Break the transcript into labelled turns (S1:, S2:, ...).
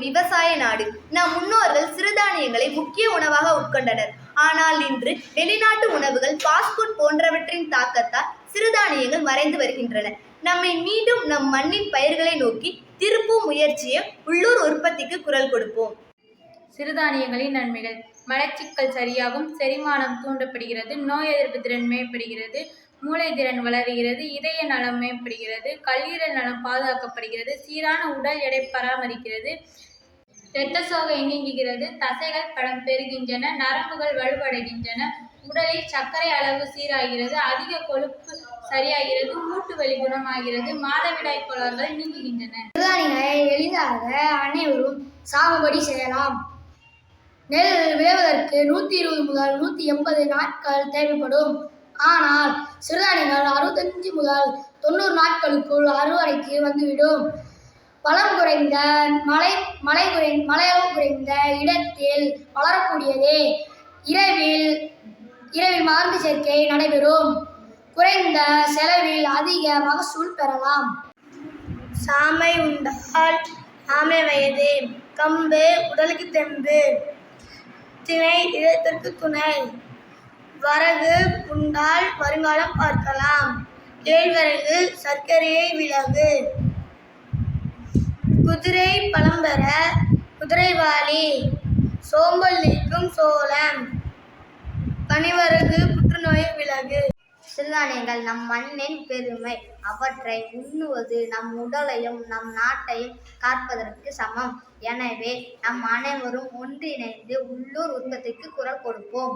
S1: விவசாய நாடு. நம் முன்னோர்கள் சிறுதானியங்களை முக்கிய உணவாக உட்கொண்டனர். ஆனால் இன்று வெளிநாட்டு உணவுகள், ஃபாஸ்ட் ஃபுட் போன்றவற்றின் தாக்கத்தால் சிறுதானியங்கள் மறைந்து வருகின்றன. நம்மை மீண்டும் நம் மண்ணின் பயிர்களை நோக்கி திருப்பும் முயற்சியை உள்ளூர் உற்பத்திக்கு குரல் கொடுப்போம்.
S2: சிறுதானியங்களின் நன்மைகள்: மலச்சிக்கல் சரியாகும், செரிமானம் தூண்டப்படுகிறது, நோய் எதிர்ப்பு திறன் மேம்படுகிறது, மூளை திறன் வளர்கிறது, இதய நலம் மேம்படுகிறது, கல்லீரல் நலம் பாதுகாக்கப்படுகிறது, சீரான உடல் எடை பராமரிக்கிறது, இரத்த சோகை நீங்குகிறது, தசைகள் பலம் பெறுகின்றன, நரம்புகள் வலுவடைகின்றன, உடலில் சர்க்கரை அளவு சீராகிறது, அதிக கொழுப்பு சரியாகிறது, மூட்டு வலி குணமாகிறது, மாதவிடாய் கோளாறுகள் நீங்குகின்றன.
S3: சிறுதானியங்களை எளிதாக அனைவரும் சாகுபடி செய்யலாம். நெல் விளைவதற்கு 120 முதல் 180 நாட்கள் தேவைப்படும். ஆனால் சிறுதானியங்கள் 65 முதல் 90 நாட்களுக்குள் அறுவடைக்கு வந்துவிடும். வளம் குறைந்த மழையளவு குறைந்த இடத்தில் வளரக்கூடியது. இரவில் மருந்து சேர்க்கை நடைபெறும். குறைந்த செலவில் அதிக மகசூல் பெறலாம்.
S4: சாமை உண்டால் ஆமை வயது, கம்பு உடலுக்கு தெம்பு, திணை இதயத்திற்கு துணை, வரகு உண்டால் வருங்காலம் பார்க்கலாம், கேழ்வரகு சர்க்கரையை விலகு, குதிரை பலம் பெற குதிரைவாலி, சோம்பல் நீக்கும் சோளம், பனிவரகு புற்றுநோயை விலகு.
S1: சிறுதானியங்கள் நம் மண்ணின் பெருமை. அவற்றை உண்ணுவது நம் உடலையும் நம் நாட்டையும் காப்பதற்கு சமம். எனவே நம் அனைவரும் ஒன்றிணைந்து உள்ளூர் உற்பத்திக்கு குரல் கொடுப்போம்.